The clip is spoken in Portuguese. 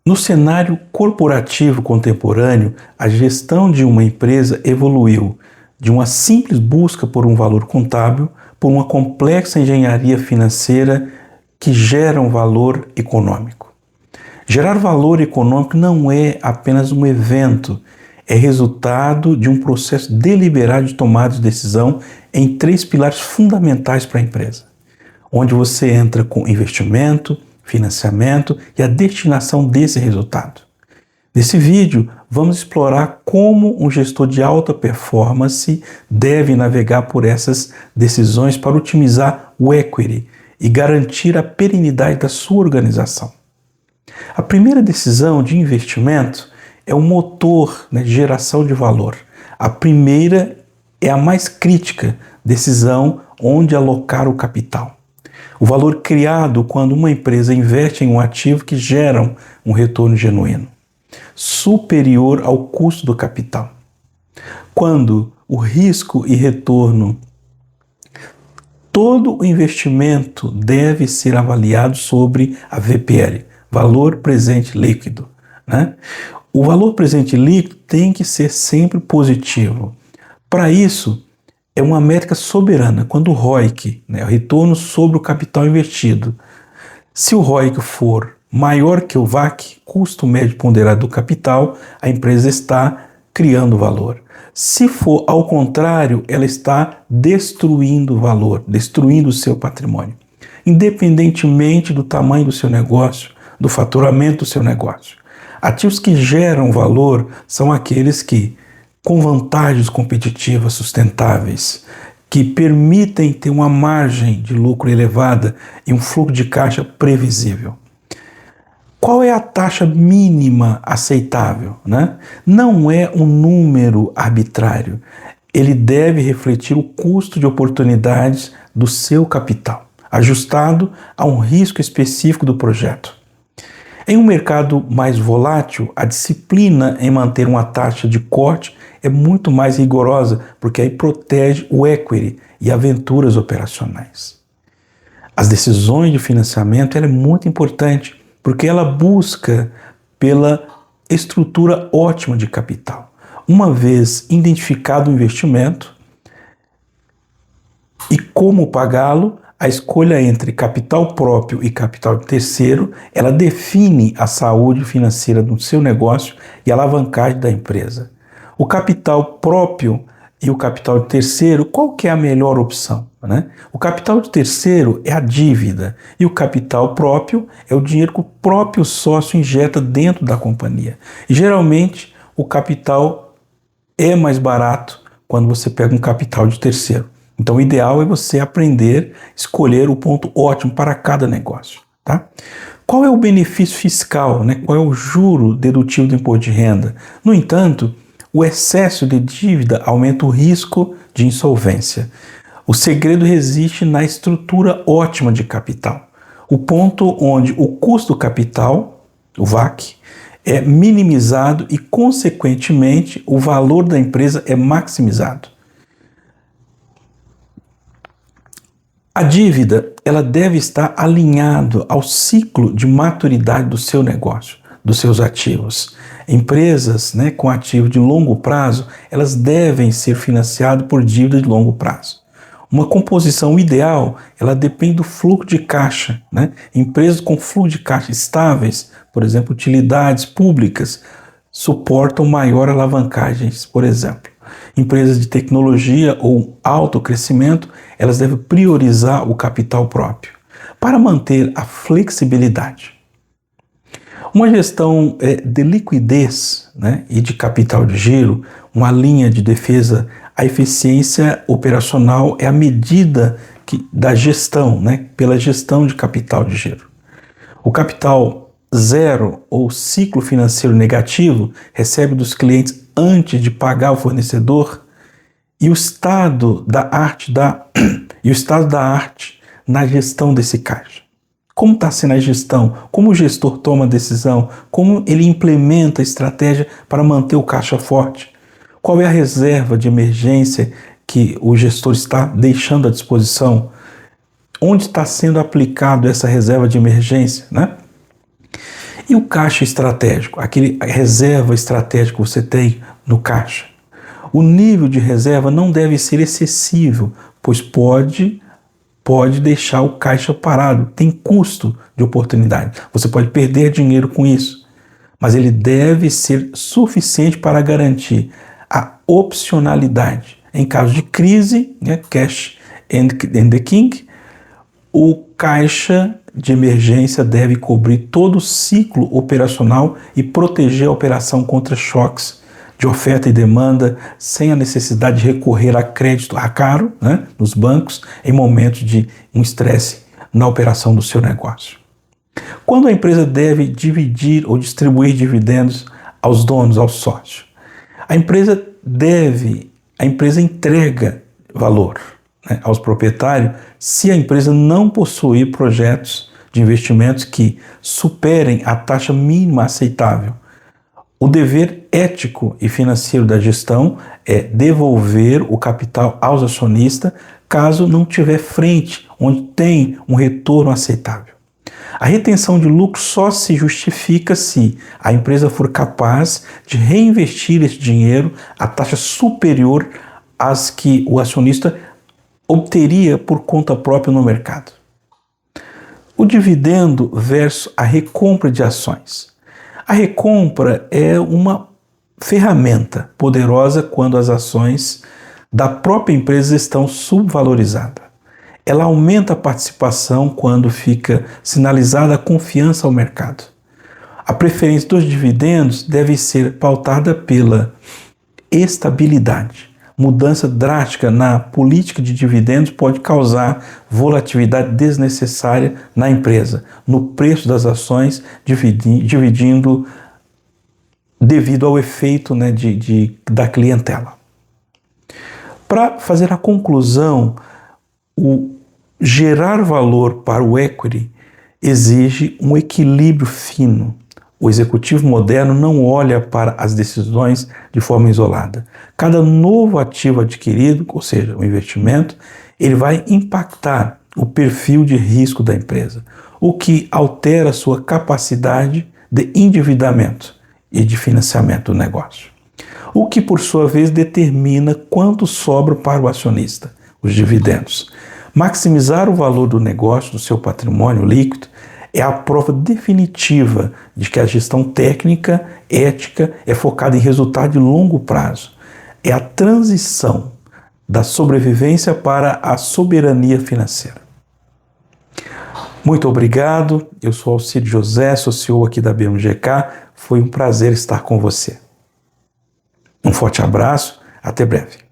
No cenário corporativo contemporâneo, a gestão de uma empresa evoluiu de uma simples busca por um valor contábil por uma complexa engenharia financeira que gera um valor econômico. Gerar valor econômico não é apenas um evento, é resultado de um processo deliberado de tomada de decisão em 3 pilares fundamentais para a empresa, onde você entra com investimento, financiamento e a destinação desse resultado. Nesse vídeo, vamos explorar como um gestor de alta performance deve navegar por essas decisões para otimizar o equity e garantir a perenidade da sua organização. A primeira decisão de investimento é o motor de geração de valor. A primeira é a mais crítica, decisão onde alocar o capital. O valor criado quando uma empresa investe em um ativo que gera um retorno genuíno, superior ao custo do capital. Quando o risco e retorno, todo o investimento deve ser avaliado sobre a VPL, valor presente líquido, O valor presente líquido tem que ser sempre positivo. Para isso, é uma métrica soberana, quando o ROIC, o retorno sobre o capital investido, se o ROIC for maior que o VAC, custo médio ponderado do capital, a empresa está criando valor. Se for ao contrário, ela está destruindo valor, destruindo o seu patrimônio, independentemente do tamanho do seu negócio, do faturamento do seu negócio. Ativos que geram valor são aqueles que, com vantagens competitivas sustentáveis, que permitem ter uma margem de lucro elevada e um fluxo de caixa previsível. Qual é a taxa mínima aceitável? Não é um número arbitrário. Ele deve refletir o custo de oportunidades do seu capital, ajustado a um risco específico do projeto. Em um mercado mais volátil, a disciplina em manter uma taxa de corte é muito mais rigorosa, porque aí protege o equity e aventuras operacionais. As decisões de financiamento é muito importante, porque ela busca pela estrutura ótima de capital. Uma vez identificado o investimento e como pagá-lo, a escolha entre capital próprio e capital de terceiro, ela define a saúde financeira do seu negócio e a alavancagem da empresa. O capital próprio e o capital de terceiro, qual que é a melhor opção? O capital de terceiro é a dívida e o capital próprio é o dinheiro que o próprio sócio injeta dentro da companhia. E geralmente o capital é mais barato quando você pega um capital de terceiro. Então o ideal é você aprender a escolher o ponto ótimo para cada negócio. Qual é o benefício fiscal? Qual é o juro dedutivo do imposto de renda? No entanto, o excesso de dívida aumenta o risco de insolvência. O segredo reside na estrutura ótima de capital. O ponto onde o custo do capital, o VAC, é minimizado e, consequentemente, o valor da empresa é maximizado. A dívida, ela deve estar alinhada ao ciclo de maturidade do seu negócio, dos seus ativos. Empresas com ativo de longo prazo, elas devem ser financiadas por dívida de longo prazo. Uma composição ideal, ela depende do fluxo de caixa. Empresas com fluxo de caixa estáveis, por exemplo, utilidades públicas, suportam maior alavancagens, por exemplo. Empresas de tecnologia ou alto crescimento, elas devem priorizar o capital próprio para manter a flexibilidade. Uma gestão de liquidez e de capital de giro, uma linha de defesa, a eficiência operacional é a medida da gestão, pela gestão de capital de giro. O capital zero ou ciclo financeiro negativo recebe dos clientes antes de pagar o fornecedor e o estado da arte na gestão desse caixa. Como está sendo a gestão? Como o gestor toma a decisão? Como ele implementa a estratégia para manter o caixa forte? Qual é a reserva de emergência que o gestor está deixando à disposição? Onde está sendo aplicado essa reserva de emergência, E o caixa estratégico, aquele reserva estratégica que você tem no caixa? O nível de reserva não deve ser excessivo, pois pode deixar o caixa parado, tem custo de oportunidade. Você pode perder dinheiro com isso, mas ele deve ser suficiente para garantir a opcionalidade. Em caso de crise, cash and the king, o caixa de emergência deve cobrir todo o ciclo operacional e proteger a operação contra choques de oferta e demanda, sem a necessidade de recorrer a crédito caro, nos bancos, em momentos de um estresse na operação do seu negócio. Quando a empresa deve dividir ou distribuir dividendos aos donos, aos sócios? A empresa entrega valor aos proprietários se a empresa não possuir projetos de investimentos que superem a taxa mínima aceitável. O dever ético e financeiro da gestão é devolver o capital aos acionistas caso não tiver frente onde tem um retorno aceitável. A retenção de lucro só se justifica se a empresa for capaz de reinvestir esse dinheiro a taxa superior às que o acionista obteria por conta própria no mercado. O dividendo versus a recompra de ações. A recompra é uma ferramenta poderosa quando as ações da própria empresa estão subvalorizadas. Ela aumenta a participação quando fica sinalizada a confiança ao mercado. A preferência dos dividendos deve ser pautada pela estabilidade. Mudança drástica na política de dividendos pode causar volatilidade desnecessária na empresa, no preço das ações, dividindo devido ao efeito da clientela. Para fazer a conclusão, o gerar valor para o equity exige um equilíbrio fino. O executivo moderno não olha para as decisões de forma isolada. Cada novo ativo adquirido, ou seja, o investimento, ele vai impactar o perfil de risco da empresa, o que altera sua capacidade de endividamento e de financiamento do negócio. O que, por sua vez, determina quanto sobra para o acionista, os dividendos. Maximizar o valor do negócio, do seu patrimônio líquido, é a prova definitiva de que a gestão técnica, ética, é focada em resultado de longo prazo. É a transição da sobrevivência para a soberania financeira. Muito obrigado. Eu sou Alcide José, sou CEO aqui da BMGK. Foi um prazer estar com você. Um forte abraço. Até breve.